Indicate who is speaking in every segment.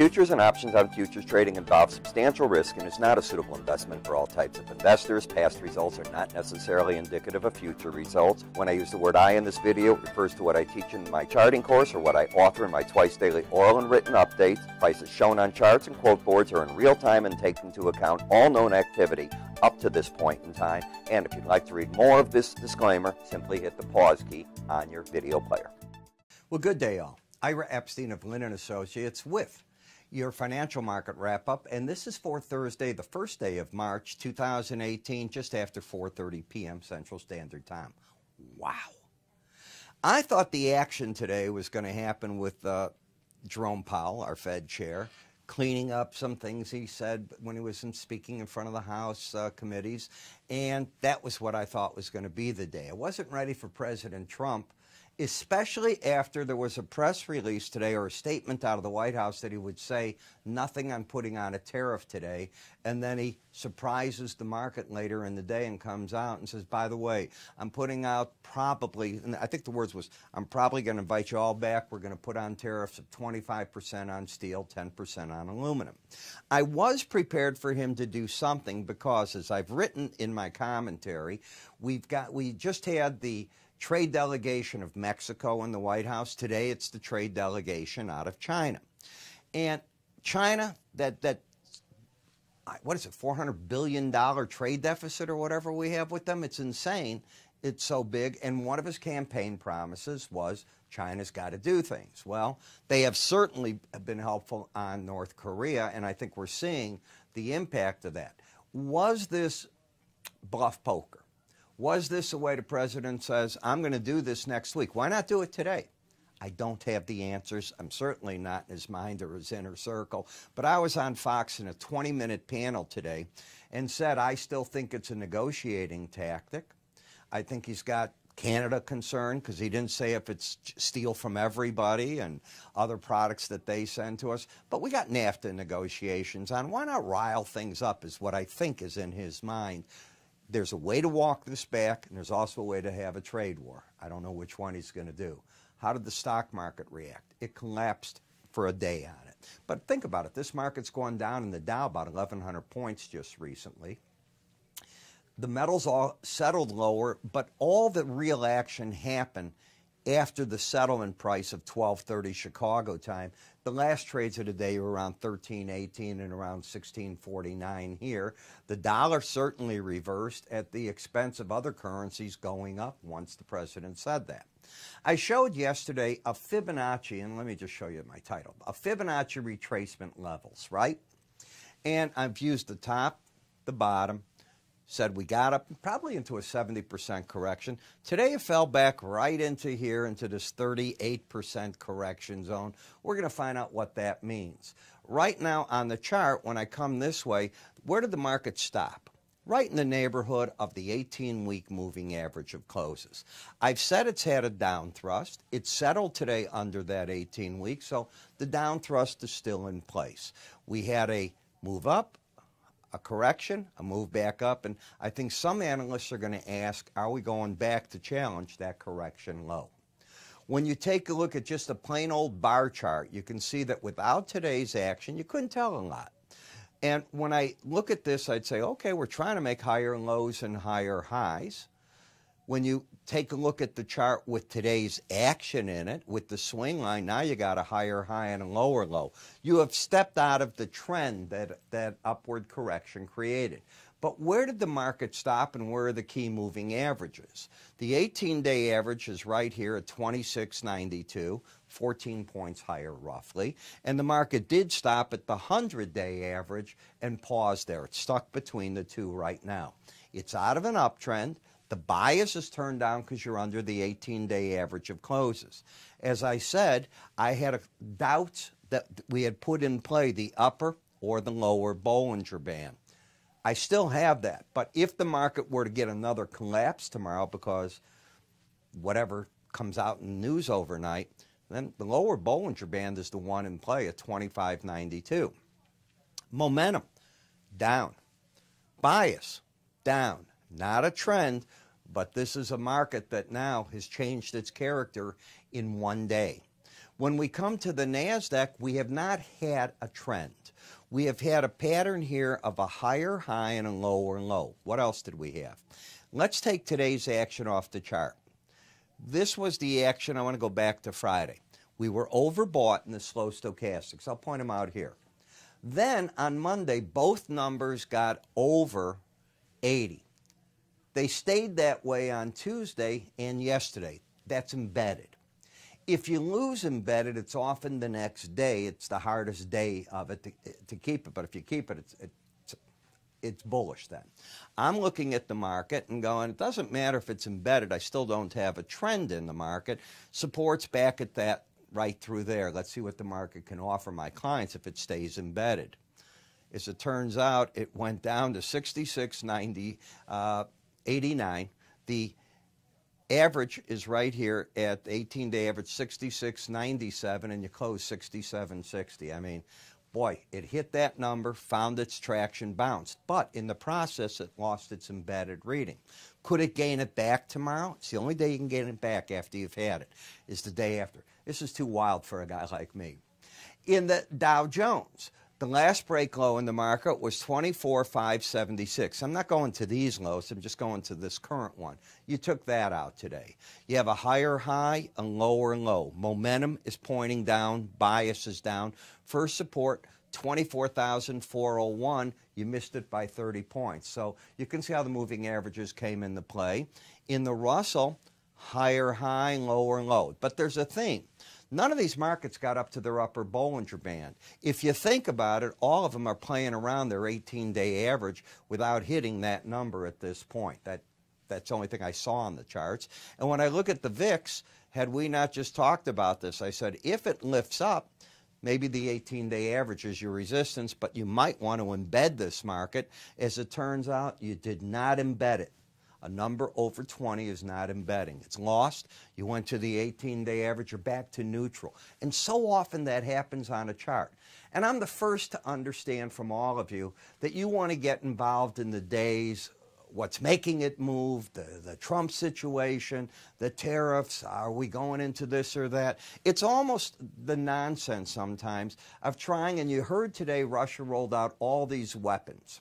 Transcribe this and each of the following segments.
Speaker 1: Futures and options on futures trading involve substantial risk and is not a suitable investment for all types of investors. Past results are not necessarily indicative of future results. When I use the word I in this video, it refers to what I teach in my charting course or what I author in my twice daily oral and written updates. Prices shown on charts and quote boards are in real time and take into account all known activity up to this point in time. And if you'd like to read more of this disclaimer, simply hit the pause key on your video player.
Speaker 2: Well, good day, all. Ira Epstein of Linn Associates with your financial market wrap-up, and this is for Thursday, the first day of March 2018, just after 4:30 p.m. Central Standard Time. Wow. I thought the action today was going to happen with Jerome Powell, our Fed chair, cleaning up some things he said when he was speaking in front of the House committees, and that was what I thought was going to be the day. I wasn't ready for President Trump, especially after there was a press release today or a statement out of the White House that he would say nothing on putting on a tariff today, and then he surprises the market later in the day and comes out and says, by the way, I'm putting out probably, and I think the words was, I'm probably going to invite you all back. We're going to put on tariffs of 25% on steel, 10% on aluminum. I was prepared for him to do something because, as I've written in my commentary, we just had the trade delegation of Mexico in the White House. Today it's the trade delegation out of China. And China, what is it, $400 billion trade deficit or whatever we have with them? It's insane. It's so big. And one of his campaign promises was China's got to do things. Well, they have certainly been helpful on North Korea, and I think we're seeing the impact of that. Was this bluff poker? Was this a way the president says, I'm going to do this next week? Why not do it today? I don't have the answers. I'm certainly not in his mind or his inner circle. But I was on Fox in a 20-minute panel today and said I still think it's a negotiating tactic. I think he's got Canada concerned because he didn't say if it's steel from everybody and other products that they send to us. But we got NAFTA negotiations on. Why not rile things up is what I think is in his mind. There's a way to walk this back, and there's also a way to have a trade war. I don't know which one he's going to do. How did the stock market react? It collapsed for a day on it. But think about it. This market's gone down in the Dow about 1,100 points just recently. The metals all settled lower, but all the real action happened after the settlement price of 12:30 Chicago time. The last trades of the day were around 13.18 and around 16.49 here. The dollar certainly reversed at the expense of other currencies going up once the president said that. I showed yesterday a Fibonacci, and let me just show you my title, a Fibonacci retracement levels, right? And I've used the top, the bottom, said we got up probably into a 70% correction. Today it fell back right into here, into this 38% correction zone. We're going to find out what that means. Right now on the chart, when I come this way, where did the market stop? Right in the neighborhood of the 18-week moving average of closes. I've said it's had a down thrust. It settled today under that 18-week, so the down thrust is still in place. We had a move up, a correction, a move back up, and I think some analysts are going to ask, are we going back to challenge that correction low? When you take a look at just a plain old bar chart, you can see that without today's action, you couldn't tell a lot. And when I look at this, I'd say, okay, we're trying to make higher lows and higher highs. When you take a look at the chart with today's action in it, with the swing line, now you got a higher high and a lower low. You have stepped out of the trend that upward correction created. But where did the market stop and where are the key moving averages? The 18-day average is right here at 26.92, 14 points higher roughly. And the market did stop at the 100-day average and paused there. It's stuck between the two right now. It's out of an uptrend. The bias is turned down because you're under the 18-day average of closes. As I said, I had doubts that we had put in play the upper or the lower Bollinger Band. I still have that, but if the market were to get another collapse tomorrow because whatever comes out in the news overnight, then the lower Bollinger Band is the one in play at 25.92. Momentum, down. Bias, down. Not a trend, but this is a market that now has changed its character in one day. When we come to the NASDAQ, we have not had a trend. We have had a pattern here of a higher high and a lower low. What else did we have? Let's take today's action off the chart. This was the action. I want to go back to Friday. We were overbought in the slow stochastics. I'll point them out here. Then on Monday, both numbers got over 80. They stayed that way on Tuesday and yesterday. That's embedded. If you lose embedded, it's often the next day. It's the hardest day of it to keep it. But if you keep it, it's bullish then. I'm looking at the market and going, it doesn't matter if it's embedded. I still don't have a trend in the market. Support's back at that right through there. Let's see what the market can offer my clients if it stays embedded. As it turns out, it went down to 66.90, 89. The average is right here at 18-day average 66.97, and you close 67.60. I mean, boy, it hit that number, found its traction, bounced. But in the process, it lost its embedded reading. Could it gain it back tomorrow? It's the only day you can gain it back after you've had it, is the day after. This is too wild for a guy like me. In the Dow Jones, the last break low in the market was 24,576. I'm not going to these lows. I'm just going to this current one. You took that out today. You have a higher high, a lower low. Momentum is pointing down. Bias is down. First support, 24,401. You missed it by 30 points. So you can see how the moving averages came into play. In the Russell, higher high, lower low. But there's a theme. None of these markets got up to their upper Bollinger Band. If you think about it, all of them are playing around their 18-day average without hitting that number at this point. That's the only thing I saw on the charts. And when I look at the VIX, had we not just talked about this, I said if it lifts up, maybe the 18-day average is your resistance, but you might want to embed this market. As it turns out, you did not embed it. A number over 20 is not embedding. It's lost. You went to the 18-day average. You're back to neutral. And so often that happens on a chart. And I'm the first to understand from all of you that you want to get involved in the days, what's making it move, the Trump situation, the tariffs, are we going into this or that? It's almost the nonsense sometimes of trying, and you heard today Russia rolled out all these weapons.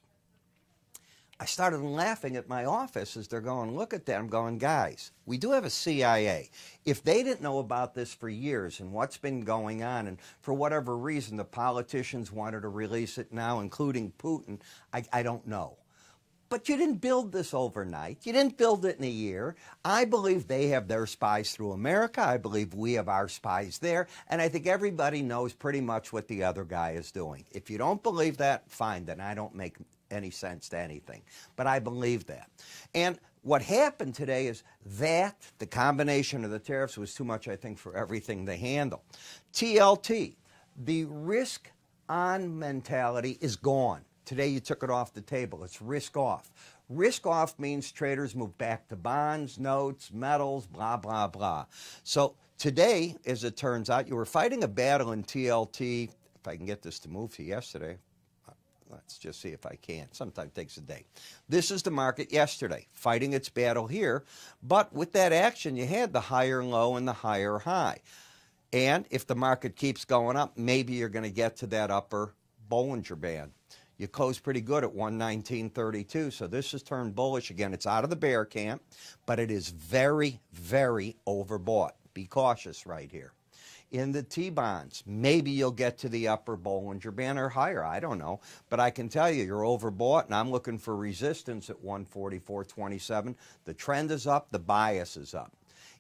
Speaker 2: I started laughing at my office as they're going, look at that. I'm going, guys, we do have a CIA. If they didn't know about this for years and what's been going on, and for whatever reason the politicians wanted to release it now, including Putin, I don't know. But you didn't build this overnight. You didn't build it in a year. I believe they have their spies through America. I believe we have our spies there. And I think everybody knows pretty much what the other guy is doing. If you don't believe that, fine, then I don't make any sense to anything. But I believe that. And what happened today is that the combination of the tariffs was too much, I think, for everything to handle. TLT, the risk on mentality is gone. Today you took it off the table. It's risk off. Risk off means traders move back to bonds, notes, metals, blah, blah, blah. So today, as it turns out, you were fighting a battle in TLT. If I can get this to move to yesterday. Let's just see if I can. Sometimes it takes a day. This is the market yesterday, fighting its battle here. But with that action, you had the higher low and the higher high. And if the market keeps going up, maybe you're going to get to that upper Bollinger Band. You closed pretty good at 119.32, so this has turned bullish again. It's out of the bear camp, but it is very, very overbought. Be cautious right here. In the T-bonds, maybe you'll get to the upper Bollinger Band or higher. I don't know. But I can tell you, you're overbought, and I'm looking for resistance at 144.27. The trend is up. The bias is up.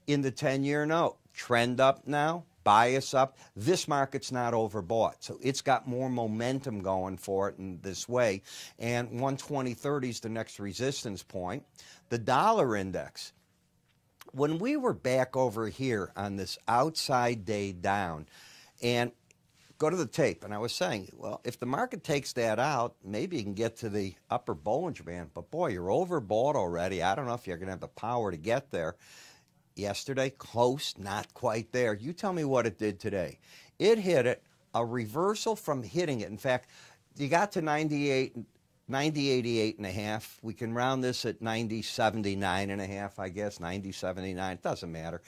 Speaker 2: In the 10-year note, trend up now, bias up. This market's not overbought, so it's got more momentum going for it in this way. And 120.30 is the next resistance point. The dollar index. When we were back over here on this outside day down, and go to the tape, and I was saying, well, if the market takes that out, maybe you can get to the upper Bollinger Band. But, boy, you're overbought already. I don't know if you're going to have the power to get there. Yesterday, close, not quite there. You tell me what it did today. It hit it, a reversal from hitting it. In fact, you got to 98 90.88.5. We can round this at 90.79.5, I guess, 90.79. It doesn't matter.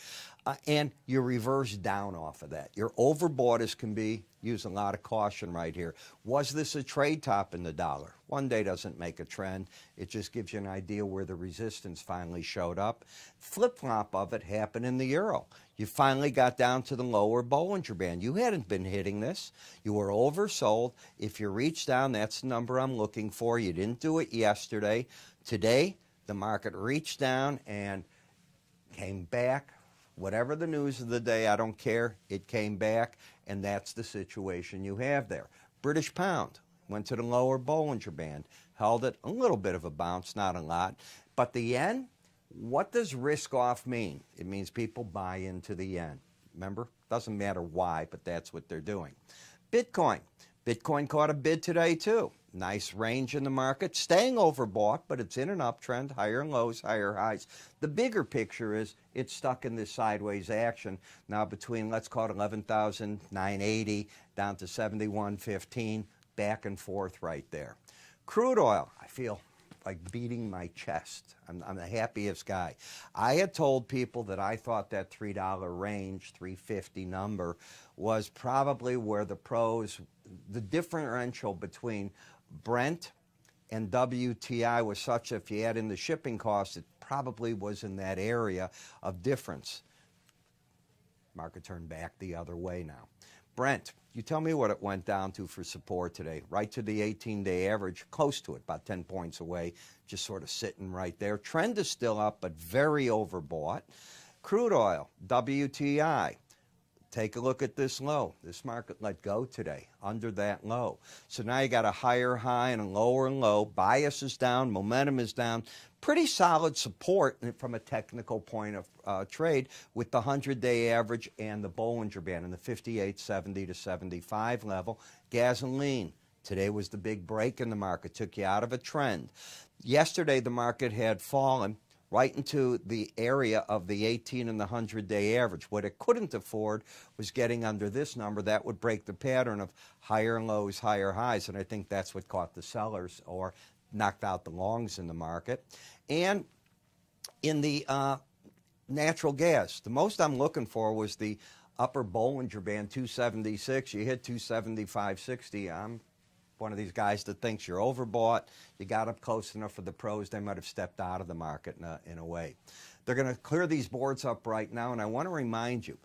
Speaker 2: And you're reversed down off of that. You're overbought as can be. Use a lot of caution right here. Was this a trade top in the dollar? One day doesn't make a trend. It just gives you an idea where the resistance finally showed up. Flip-flop of it happened in the euro. You finally got down to the lower Bollinger Band. You hadn't been hitting this. You were oversold. If you reach down, that's the number I'm looking for. You didn't do it yesterday. Today, the market reached down and came back. Whatever the news of the day, I don't care. It came back, and that's the situation you have there. British pound went to the lower Bollinger Band, held it, a little bit of a bounce, not a lot. But the yen, what does risk off mean? It means people buy into the yen. Remember? Doesn't matter why, but that's what they're doing. Bitcoin. Bitcoin caught a bid today, too. Nice range in the market, staying overbought, but it's in an uptrend, higher lows, higher highs. The bigger picture is it's stuck in this sideways action now between, let's call it 11,980 down to 71.15, back and forth right there. Crude oil, I feel like beating my chest. I'm the happiest guy. I had told people that I thought that $3 range, 350 number, was probably where the differential between Brent and WTI was such that if you add in the shipping costs, it probably was in that area of difference. Market turned back the other way now. Brent, you tell me what it went down to for support today. Right to the 18-day average, close to it, about 10 points away, just sort of sitting right there. Trend is still up, but very overbought. Crude oil, WTI. Take a look at this low. This market let go today, under that low. So now you got a higher high and a lower low. Bias is down, momentum is down. Pretty solid support from a technical point of trade with the 100-day average and the Bollinger Band in the 58.70 to 75 level. Gasoline, today was the big break in the market, took you out of a trend. Yesterday the market had fallen right into the area of the 18 and the 100-day average. What it couldn't afford was getting under this number. That would break the pattern of higher lows, higher highs, and I think that's what caught the sellers or knocked out the longs in the market. And in the natural gas, the most I'm looking for was the upper Bollinger Band, 276. You hit 275.60. I'm one of these guys that thinks you're overbought. You got up close enough for the pros, they might have stepped out of the market in a way. They're going to clear these boards up right now, and I want to remind you,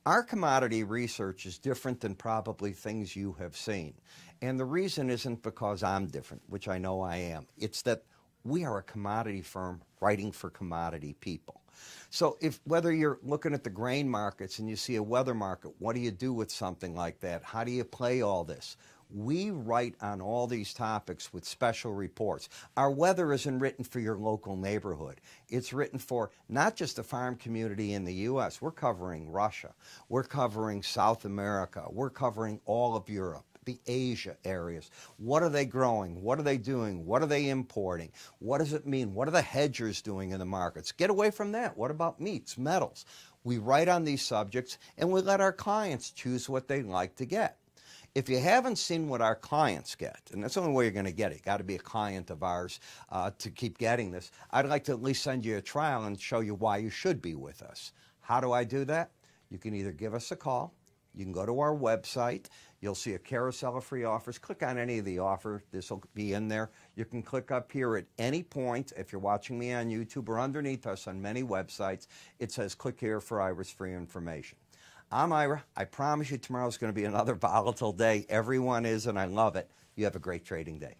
Speaker 2: our commodity research is different than probably things you have seen. And the reason isn't because I'm different, which I know I am. It's that we are a commodity firm writing for commodity people. So whether you're looking at the grain markets and you see a weather market, what do you do with something like that? How do you play all this? We write on all these topics with special reports. Our weather isn't written for your local neighborhood. It's written for not just the farm community in the U.S. We're covering Russia. We're covering South America. We're covering all of Europe, the Asia areas. What are they growing? What are they doing? What are they importing? What does it mean? What are the hedgers doing in the markets? Get away from that. What about meats, metals? We write on these subjects, and we let our clients choose what they'd like to get. If you haven't seen what our clients get, and that's the only way you're going to get it, got to be a client of ours to keep getting this, I'd like to at least send you a trial and show you why you should be with us. How do I do that? You can either give us a call, you can go to our website, you'll see a carousel of free offers, click on any of the offers, this will be in there. You can click up here at any point, if you're watching me on YouTube or underneath us on many websites, it says click here for Ira's free information. I'm Ira. I promise you tomorrow's going to be another volatile day. Everyone is, and I love it. You have a great trading day.